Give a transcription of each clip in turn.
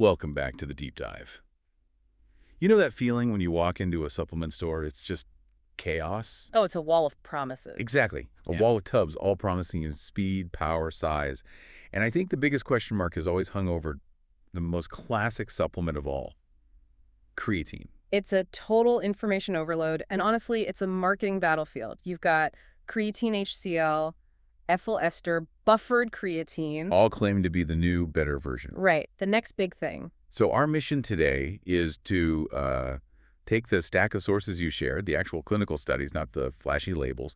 Welcome back to the deep dive. You know that feeling when you walk into a supplement store, it's just chaos? Oh, it's a wall of promises. Exactly. A Yeah. wall of tubs all promising you speed, power, size. And I think the biggest question mark has always hung over the most classic supplement of all, creatine. It's a total information overload, and honestly, it's a marketing battlefield. You've got creatine HCl, ethyl ester, buffered creatine. All claiming to be the new, better version. Right, the next big thing. So our mission today is to take the stack of sources you shared, the actual clinical studies, not the flashy labels,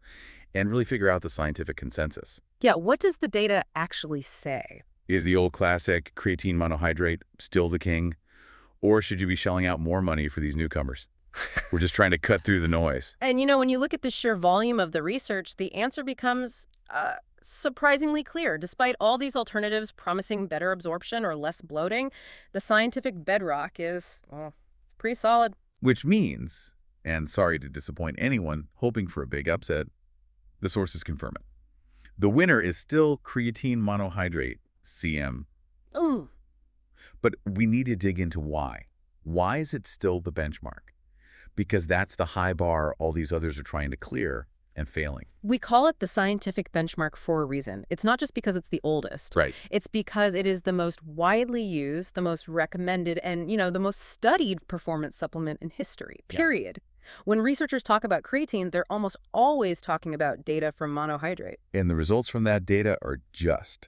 and really figure out the scientific consensus. Yeah, what does the data actually say? Is the old classic creatine monohydrate still the king? Or should you be shelling out more money for these newcomers? We're just trying to cut through the noise. And when you look at the sheer volume of the research, the answer becomes surprisingly clear. Despite all these alternatives promising better absorption or less bloating, the scientific bedrock is, well, it's pretty solid. Which means, and sorry to disappoint anyone hoping for a big upset, the sources confirm it. The winner is still creatine monohydrate, CM. Ooh. But we need to dig into why. Why is it still the benchmark? Because that's the high bar all these others are trying to clear and failing. We call it the scientific benchmark for a reason. It's not just because it's the oldest. Right. It's because it is the most widely used, the most recommended, and, the most studied performance supplement in history, period. When researchers talk about creatine, they're almost always talking about data from monohydrate. And the results from that data are just.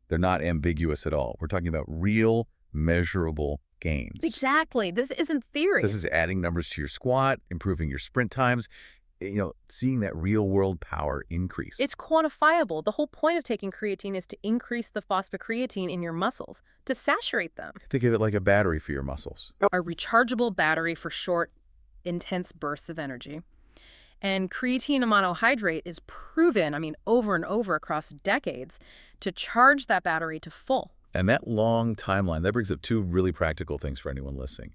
They're not ambiguous at all. We're talking about real, measurable gains. Exactly. This isn't theory. This is adding numbers to your squat, improving your sprint times, seeing that real-world power increase. It's quantifiable. The whole point of taking creatine is to increase the phosphocreatine in your muscles, to saturate them. Think of it like a battery for your muscles. A rechargeable battery for short, intense bursts of energy. And creatine monohydrate is proven, over and over across decades, to charge that battery to full. And that long timeline, that brings up two really practical things for anyone listening.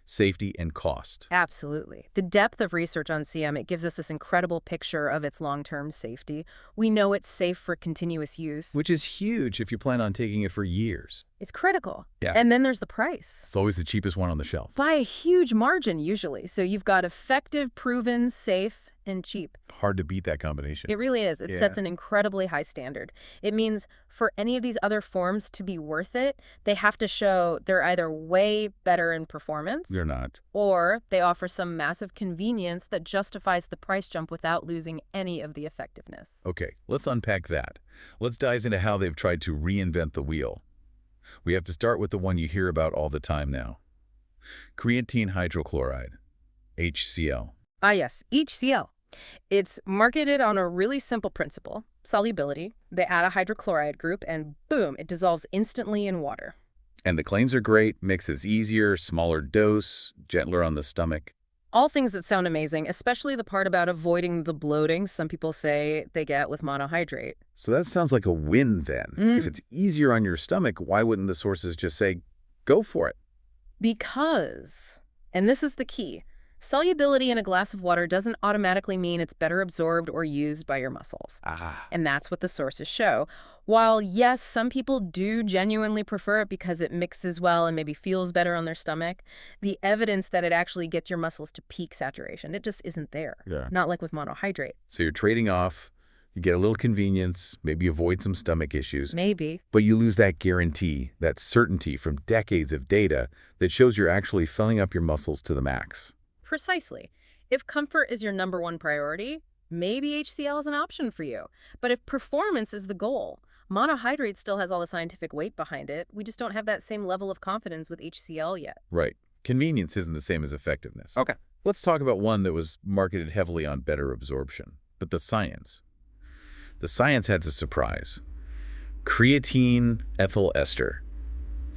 Safety and cost. Absolutely. The depth of research on CM, it gives us this incredible picture of its long-term safety. We know it's safe for continuous use. Which is huge if you plan on taking it for years. It's critical. Yeah. And then there's the price. It's always the cheapest one on the shelf. By a huge margin, usually. So you've got effective, proven, safe, and cheap. Hard to beat that combination. It really is. It sets an incredibly high standard. It means for any of these other forms to be worth it, they have to show they're either way better in performance. They're not. Or they offer some massive convenience that justifies the price jump without losing any of the effectiveness. Okay, let's unpack that. Let's dive into how they've tried to reinvent the wheel. We have to start with the one you hear about all the time now. Creatine hydrochloride, HCl. Ah, yes, HCl. It's marketed on a really simple principle, solubility. They add a hydrochloride group and boom, it dissolves instantly in water. And the claims are great, mixes easier, smaller dose, gentler on the stomach. All things that sound amazing, especially the part about avoiding the bloating some people say they get with monohydrate. So that sounds like a win then. If it's easier on your stomach, why wouldn't the sources just say, go for it? Because, and this is the key, solubility in a glass of water doesn't automatically mean it's better absorbed or used by your muscles. And that's what the sources show. While, yes, some people do genuinely prefer it because it mixes well and maybe feels better on their stomach, the evidence that it actually gets your muscles to peak saturation, it just isn't there. Not like with monohydrate. So you're trading off, you get a little convenience, maybe avoid some stomach issues. Maybe. But you lose that guarantee, that certainty from decades of data that shows you're actually filling up your muscles to the max. Precisely. If comfort is your number one priority, maybe HCl is an option for you. But if performance is the goal, monohydrate still has all the scientific weight behind it. We just don't have that same level of confidence with HCl yet. Right. Convenience isn't the same as effectiveness. Okay. Let's talk about one that was marketed heavily on better absorption. But the science. The science had a surprise. Creatine ethyl ester.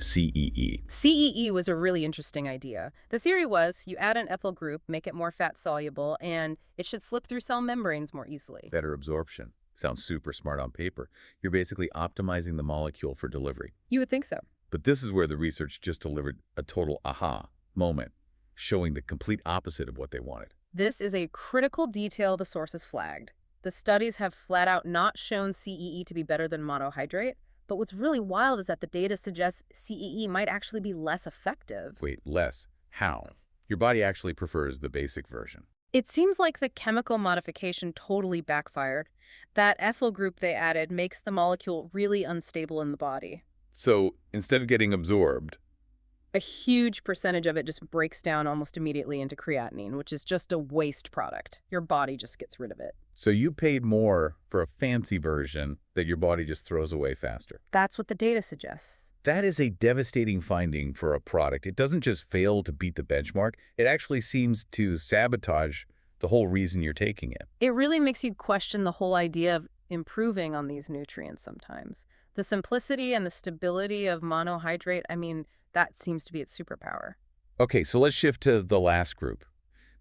CEE. CEE was a really interesting idea. The theory was you add an ethyl group, make it more fat soluble, and it should slip through cell membranes more easily. Better absorption. Sounds super smart on paper. You're basically optimizing the molecule for delivery. You would think so. But this is where the research just delivered a total aha moment, showing the complete opposite of what they wanted. This is a critical detail the sources flagged. The studies have flat out not shown CEE to be better than monohydrate, But what's really wild is that the data suggests CEE might actually be less effective. Wait, less. How? Your body actually prefers the basic version. It seems like the chemical modification totally backfired. That ethyl group they added makes the molecule really unstable in the body. So instead of getting absorbed, A huge percentage of it just breaks down almost immediately into creatinine, which is just a waste product. Your body just gets rid of it. so you paid more for a fancy version that your body just throws away faster. That's what the data suggests. That is a devastating finding for a product. It doesn't just fail to beat the benchmark, it actually seems to sabotage the whole reason you're taking it. It really makes you question the whole idea of improving on these nutrients sometimes. The simplicity and the stability of monohydrate, I mean, that seems to be its superpower. Okay, so let's shift to the last group.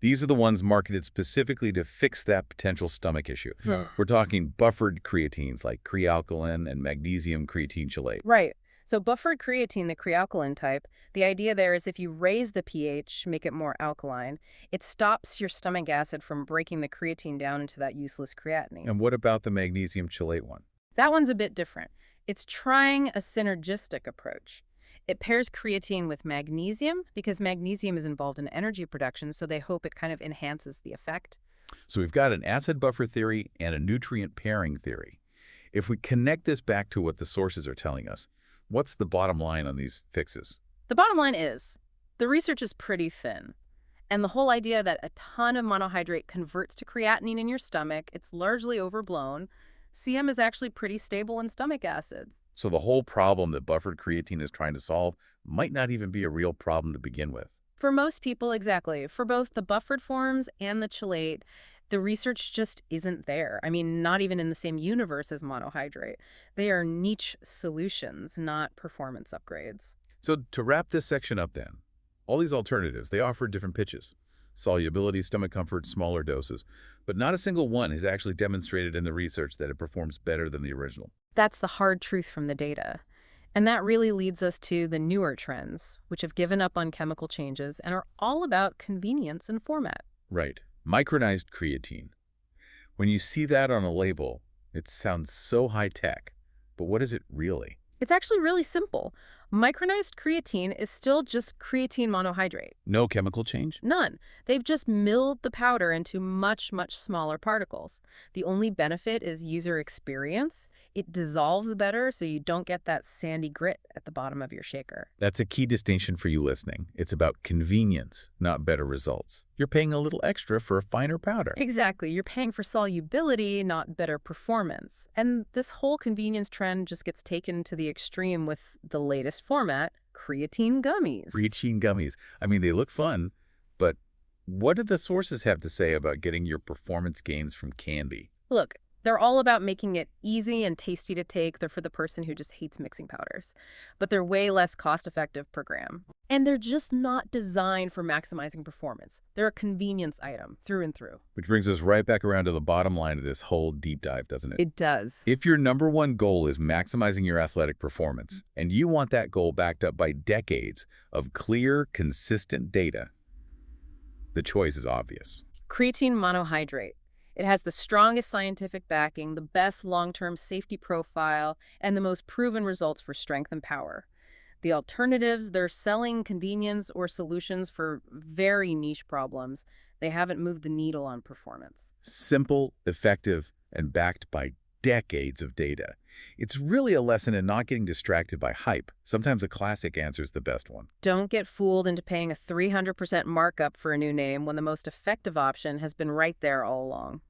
These are the ones marketed specifically to fix that potential stomach issue. We're talking buffered creatines like crealkaline and magnesium creatine chelate. Right. So buffered creatine, the crealkaline type, the idea there is if you raise the pH, make it more alkaline, it stops your stomach acid from breaking the creatine down into that useless creatinine. And what about the magnesium chelate one? That one's a bit different. It's trying a synergistic approach. It pairs creatine with magnesium because magnesium is involved in energy production, so they hope it kind of enhances the effect. So we've got an acid buffer theory and a nutrient pairing theory. If we connect this back to what the sources are telling us, what's the bottom line on these fixes? The bottom line is, the research is pretty thin. And the whole idea that a ton of monohydrate converts to creatinine in your stomach, it's largely overblown. CM is actually pretty stable in stomach acid. So the whole problem that buffered creatine is trying to solve might not even be a real problem to begin with. For most people, exactly. For both the buffered forms and the chelate, the research just isn't there. I mean, not even in the same universe as monohydrate. They are niche solutions, not performance upgrades. So to wrap this section up then, all these alternatives, they offer different pitches. Solubility, stomach comfort, smaller doses. But not a single one has actually demonstrated in the research that it performs better than the original. That's the hard truth from the data. And that really leads us to the newer trends, which have given up on chemical changes and are all about convenience and format. Right. Micronized creatine. When you see that on a label, it sounds so high-tech. But what is it really? It's actually really simple. Micronized creatine is still just creatine monohydrate. No chemical change? None. They've just milled the powder into much, much smaller particles. The only benefit is user experience. It dissolves better, so you don't get that sandy grit at the bottom of your shaker. That's a key distinction for you listening. It's about convenience, not better results. You're paying a little extra for a finer powder. Exactly. You're paying for solubility, not better performance. And this whole convenience trend just gets taken to the extreme with the latest format, creatine gummies. Creatine gummies. I mean, they look fun, but what do the sources have to say about getting your performance gains from candy? Look, they're all about making it easy and tasty to take. They're for the person who just hates mixing powders. But they're way less cost-effective per gram. And they're just not designed for maximizing performance. They're a convenience item through and through. Which brings us right back around to the bottom line of this whole deep dive, doesn't it? It does. If your number one goal is maximizing your athletic performance, and you want that goal backed up by decades of clear, consistent data, the choice is obvious. Creatine monohydrate. It has the strongest scientific backing, the best long-term safety profile, and the most proven results for strength and power. The alternatives, they're selling convenience or solutions for very niche problems. They haven't moved the needle on performance. Simple, effective, and backed by decades of data. It's really a lesson in not getting distracted by hype. Sometimes a classic answer is the best one. Don't get fooled into paying a 300% markup for a new name when the most effective option has been right there all along.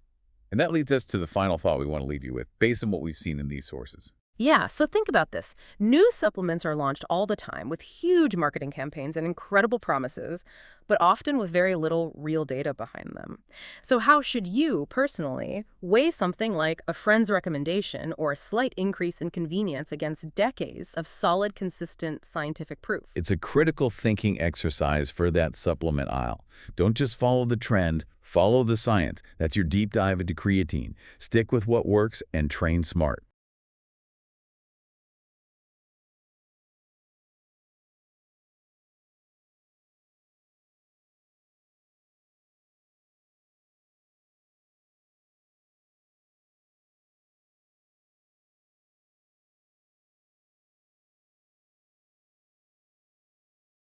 And that leads us to the final thought we want to leave you with, based on what we've seen in these sources. Yeah, so think about this. New supplements are launched all the time with huge marketing campaigns and incredible promises, but often with very little real data behind them. So how should you, personally, weigh something like a friend's recommendation or a slight increase in convenience against decades of solid, consistent scientific proof? It's a critical thinking exercise for that supplement aisle. Don't just follow the trend, follow the science. That's your deep dive into creatine. Stick with what works and train smart.